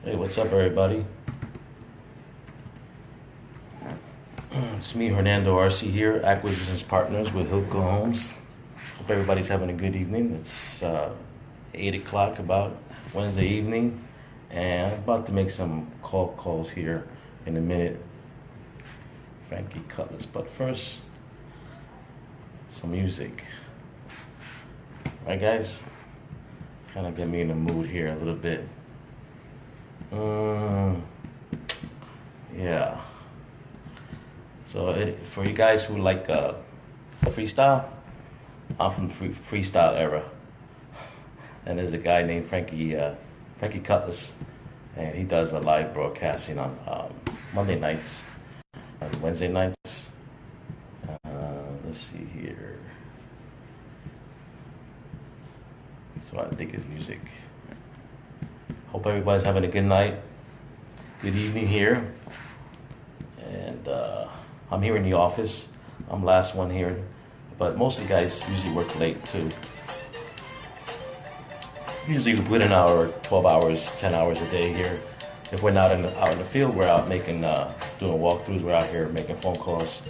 Hey, what's up, everybody? It's me, Hernando RC here, Acquisitions Partners with Hilco Homes. Hope everybody's having a good evening. It's 8 o'clock about Wednesday evening, and I'm about to make some calls here in a minute. Frankie Cutlass, but first, some music. All right, guys? Kind of get me in the mood here a little bit. Yeah. So for you guys who like freestyle, I'm from the freestyle era, and there's a guy named Frankie Cutlass, and he does a live broadcasting on Monday nights and Wednesday nights. Let's see here. So I think his music. Hope everybody's having a good night, good evening here, and I'm here in the office. I'm last one here, but most of the guys usually work late too. Usually within an hour, 12 hours, 10 hours a day here. If we're not out in the field, we're out making, doing walkthroughs. We're out here making phone calls.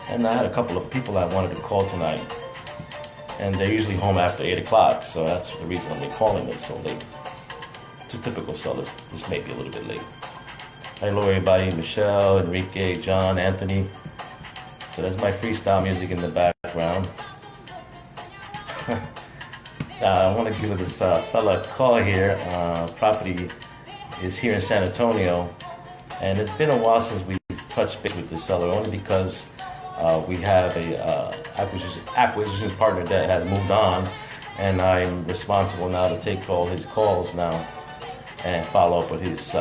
And I had a couple of people I wanted to call tonight, and they're usually home after 8 o'clock, so that's the reason I'm calling it so late. To typical sellers, this may be a little bit late. Hello everybody, Michelle, Enrique, John, Anthony. So that's my freestyle music in the background. I want to give this fella a call here. Property is here in San Antonio, and it's been a while since we touched base with the seller, only because we have a acquisitions partner that has moved on, and I'm responsible now to take all his calls now and follow up with his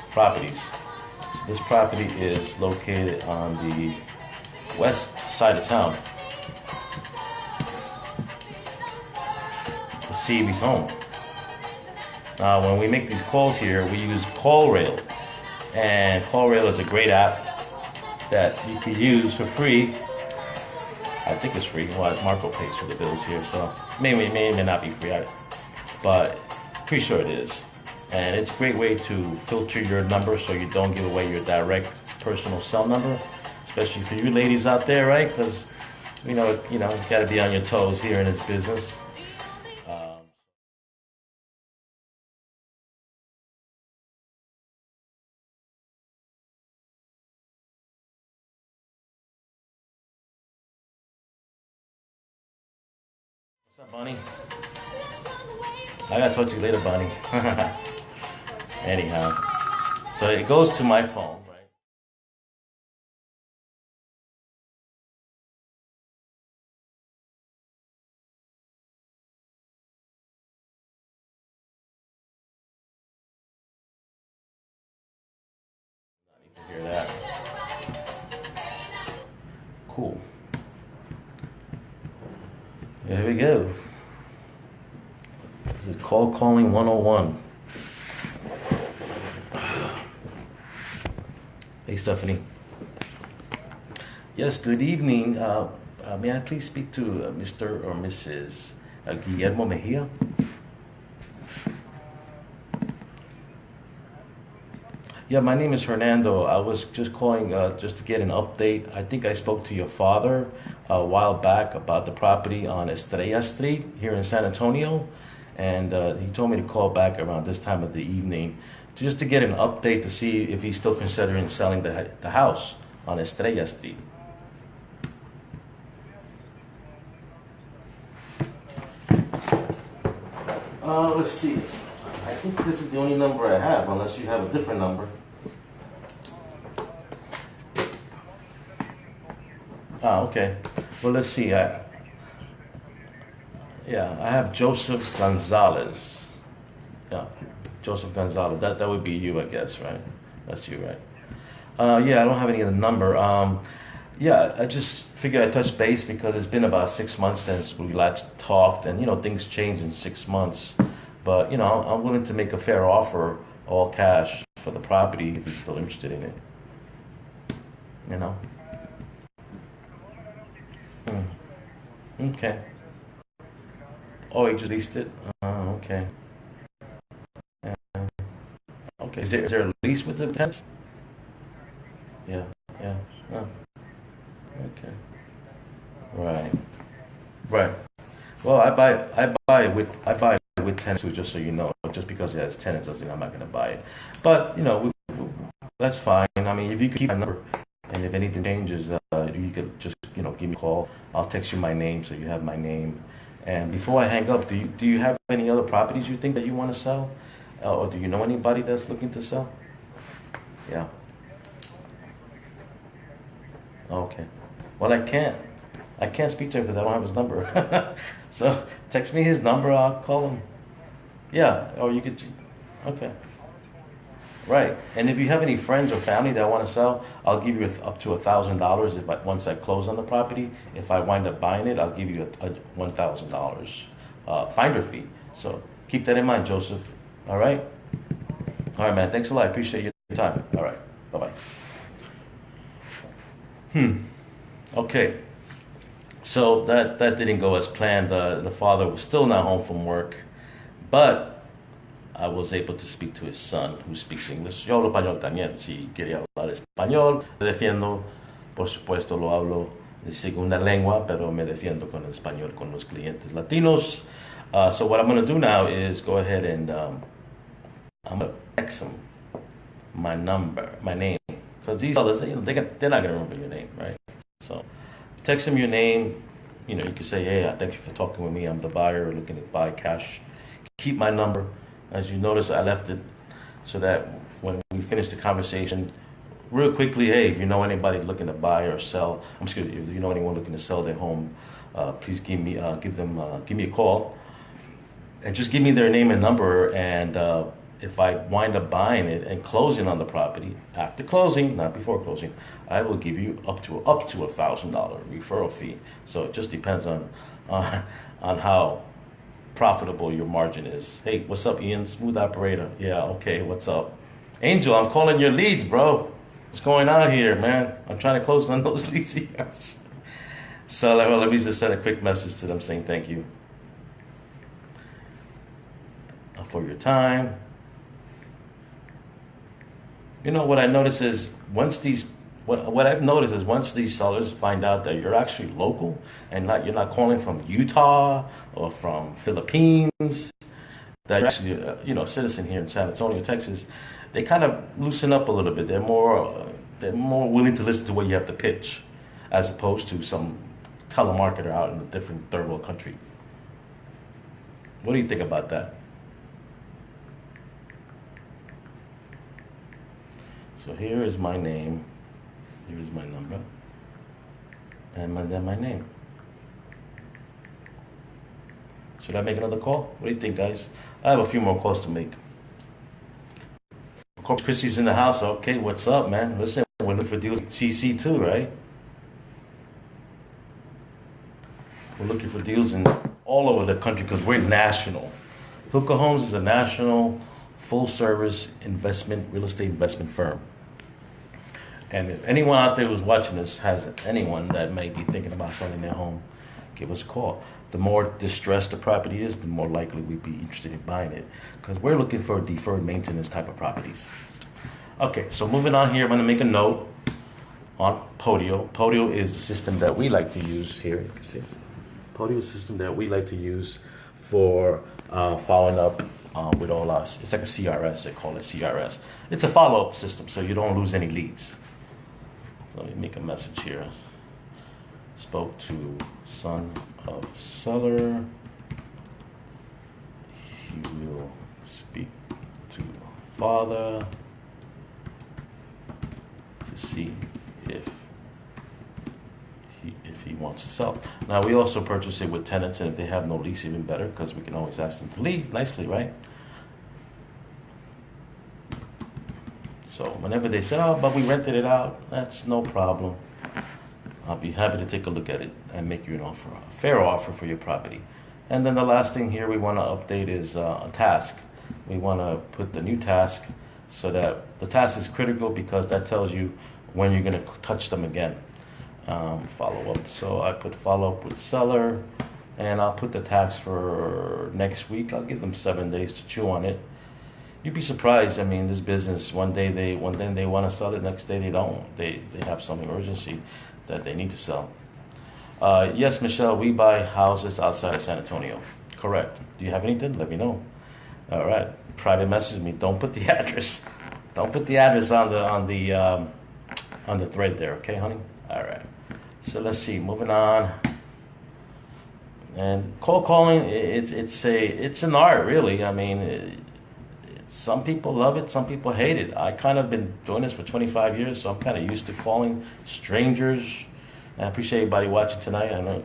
properties. So this property is located on the west side of town. Let's see if he's home. Now, when we make these calls here, we use CallRail, and CallRail is a great app that you can use for free. I think it's free. Well, Marco pays for the bills here, so may not be free, but pretty sure it is. And it's a great way to filter your number so you don't give away your direct personal cell number, especially for you ladies out there, right? Because you got to be on your toes here in this business. What's up, Bonnie? I gotta talk to you later, Bonnie. Anyhow, so it goes to my phone, right? I need to hear that. Cool. Here we go. This is calling 101. Hey, Stephanie. Yes, good evening. May I please speak to Mr. or Mrs. Guillermo Mejia? Yeah, my name is Hernando. I was just calling just to get an update. I think I spoke to your father a while back about the property on Estrella Street here in San Antonio, and he told me to call back around this time of the evening just to get an update to see if he's still considering selling the house on Estrella Street. Let's see. I think this is the only number I have, unless you have a different number. Okay. Well, let's see. I have Joseph Gonzalez. Yeah, Joseph Gonzalez. That would be you, I guess, right? That's you, right? Yeah, I don't have any other number. Yeah, I just figured I'd touch base because it's been about 6 months since we last talked, and things change in 6 months. But I'm willing to make a fair offer, all cash, for the property if he's still interested in it. You know. Okay. Oh, he just leased it. Okay. Yeah. Okay. Is there a lease with the tenants? Yeah. Yeah. Oh, okay. Right. Right. Well, I buy with tenants too, just so you know. Just because it has tenants doesn't mean I'm not going to buy it. But that's fine. I mean, if you could keep my number, and if anything changes, you could just give me a call. I'll text you my name so you have my name. And before I hang up, do you have any other properties you think that you want to sell, or do you know anybody that's looking to sell? Yeah. Okay. Well, I can't speak to him because I don't have his number. So text me his number. I'll call him. Yeah. Or you could. Okay. Right. And if you have any friends or family that want to sell, I'll give you up to $1,000 if once I close on the property. If I wind up buying it, I'll give you a $1,000 finder fee. So keep that in mind, Joseph. All right. All right, man. Thanks a lot. I appreciate your time. All right. Bye bye. Okay. So that didn't go as planned. The father was still not home from work, but I was able to speak to his son, who speaks English. Yo hablo español también, si quiere hablar español. Me defiendo, por supuesto, lo hablo de segunda lengua, pero me defiendo con el español con los clientes latinos. So what I'm going to do now is go ahead and I'm going to text him my number, my name, because these others, they're not going to remember your name, right? So text him your name. You can say, hey, thank you for talking with me. I'm the buyer looking to buy cash. Keep my number. As you notice, I left it so that when we finish the conversation, real quickly, hey, if you know anybody looking to buy or sell, if you know anyone looking to sell their home, please give me a call, and just give me their name and number. And if I wind up buying it and closing on the property after closing, not before closing, I will give you up to $1,000 referral fee. So it just depends on how profitable your margin is. Hey, what's up, Ian? Smooth operator. Yeah, okay, what's up? Angel, I'm calling your leads, bro. What's going on here, man? I'm trying to close on those leads here. So let me just send a quick message to them saying thank you for your time. What I notice is what I've noticed is once these sellers find out that you're actually local and you're not calling from Utah or from Philippines, that you're actually a citizen here in San Antonio, Texas, they kind of loosen up a little bit. They're more willing to listen to what you have to pitch, as opposed to some telemarketer out in a different third world country. What do you think about that? So here is my name. Here is my number. And then my name. Should I make another call? What do you think, guys? I have a few more calls to make. Of course, Chrissy's in the house. Okay, what's up, man? Listen, we're looking for deals with CC too, right? We're looking for deals in all over the country because we're national. Hilco Homes is a national, full-service real estate investment firm. And if anyone out there who's watching this has anyone that may be thinking about selling their home, give us a call. The more distressed the property is, the more likely we'd be interested in buying it, because we're looking for deferred maintenance type of properties. Okay, so moving on here, I'm going to make a note on Podio. Podio is the system that we like to use here. You can see Podio is the system that we like to use for following up with all us. It's like a CRS. They call it CRS. It's a follow-up system, so you don't lose any leads. So let me make a message here. Spoke to son of seller. He will speak to father to see if he wants to sell. Now we also purchase it with tenants, and if they have no lease, even better, because we can always ask them to leave nicely, right? So whenever they say, oh, but we rented it out, that's no problem. I'll be happy to take a look at it and make you an offer, a fair offer for your property. And then the last thing here we want to update is a task. We want to put the new task so that the task is critical because that tells you when you're going to touch them again. Follow up. So I put follow up with seller, and I'll put the task for next week. I'll give them 7 days to chew on it. you'd be surprised. I mean, this business, one day they want to sell it, next day they don't. They have some emergency that they need to sell. Yes, Michelle, we buy houses outside of San Antonio. Correct. Do you have anything? Let me know. All right. Private message me. Don't put the address. Don't put the address on the thread there, okay, honey? All right. So let's see. Moving on. And cold calling, it's an art, really. I mean, some people love it, some people hate it. I kind of been doing this for 25 years, so I'm kind of used to calling strangers. And I appreciate everybody watching tonight. I know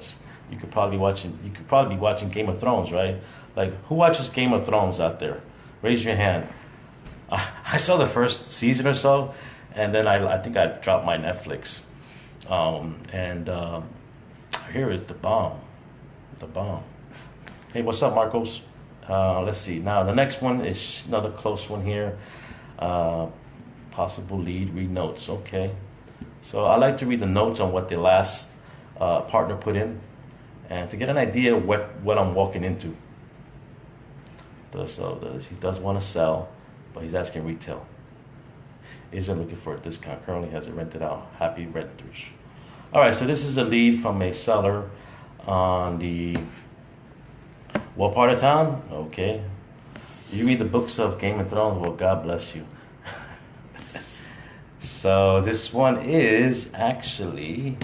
you could probably be watching Game of Thrones, right? Like, who watches Game of Thrones out there? Raise your hand. I saw the first season or so, and then I think I dropped my Netflix. Here is the bomb. The bomb. Hey, what's up, Marcos? Let's see. Now, the next one is another close one here. Possible lead, read notes. Okay. So I like to read the notes on what the last partner put in, and to get an idea what I'm walking into. He does want to sell, but he's asking retail. Isn't looking for a discount. Currently has it rented out. Happy renters. All right, so this is a lead from a seller on the what part of town? Okay. You read the books of Game of Thrones. Well, God bless you. So this one is actually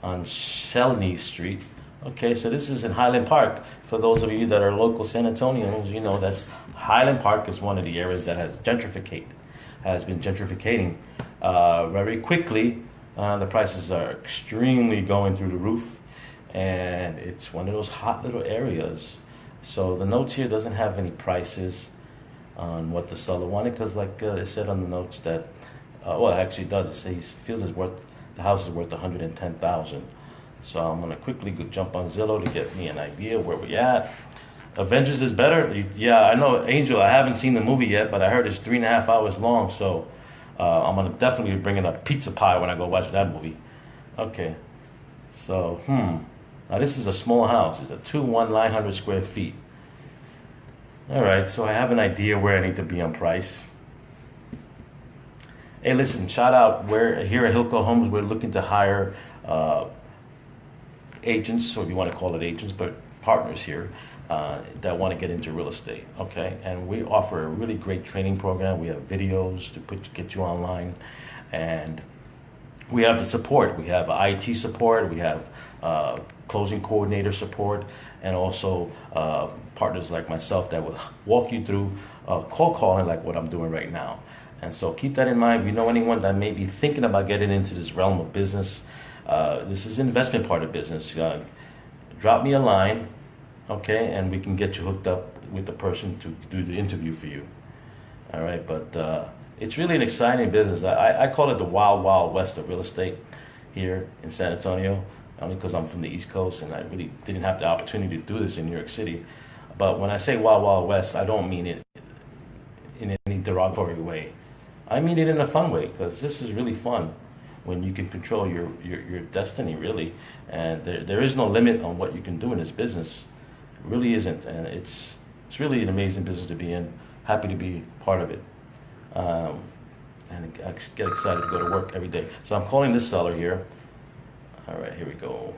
on Shelney Street. Okay, so this is in Highland Park. For those of you that are local San Antonians, you know that's Highland Park is one of the areas that has been gentrificating very quickly. The prices are extremely going through the roof, and it's one of those hot little areas. So the notes here doesn't have any prices on what the seller wanted, because like it said on the notes that, well, it actually does. It says he feels the house is worth $110,000. So I'm gonna quickly go jump on Zillow to get me an idea where we at. Avengers is better. Yeah, I know, Angel. I haven't seen the movie yet, but I heard it's 3.5 hours long. So I'm gonna definitely be bringing a pizza pie when I go watch that movie. Okay. So now this is a small house. It's a 900 square feet. All right. So I have an idea where I need to be on price. Hey, listen. Shout out. We're here at Hilco Homes. We're looking to hire agents, or if you want to call it agents, but partners here that want to get into real estate. Okay, and we offer a really great training program. We have videos to get you online, and we have the support. We have IT support. We have closing coordinator support, and also partners like myself that will walk you through cold calling, like what I'm doing right now. And so keep that in mind. If you know anyone that may be thinking about getting into this realm of business, this is the investment part of business. Drop me a line, okay, and we can get you hooked up with the person to do the interview for you. All right, but it's really an exciting business. I call it the wild, wild west of real estate here in San Antonio, only because I'm from the East Coast and I really didn't have the opportunity to do this in New York City. But when I say wild, wild west, I don't mean it in any derogatory way. I mean it in a fun way, because this is really fun when you can control your destiny, really. And there is no limit on what you can do in this business. It really isn't. And it's really an amazing business to be in. Happy to be part of it. And I get excited to go to work every day. So I'm calling this seller here. All right, here we go.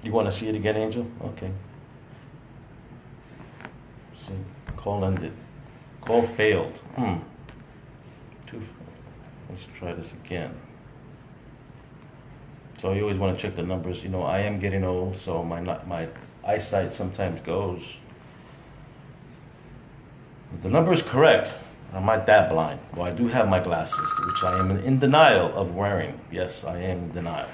You want to see it again, Angel? Okay. See, call ended. Call failed. Let's try this again. So you always want to check the numbers. You know, I am getting old, so my eyesight sometimes goes. If the number is correct, I'm not that blind. Well, I do have my glasses, which I am in denial of wearing. Yes, I am in denial.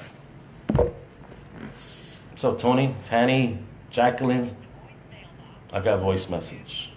What's up, Tony, Tanny, Jacqueline? I got a voice message.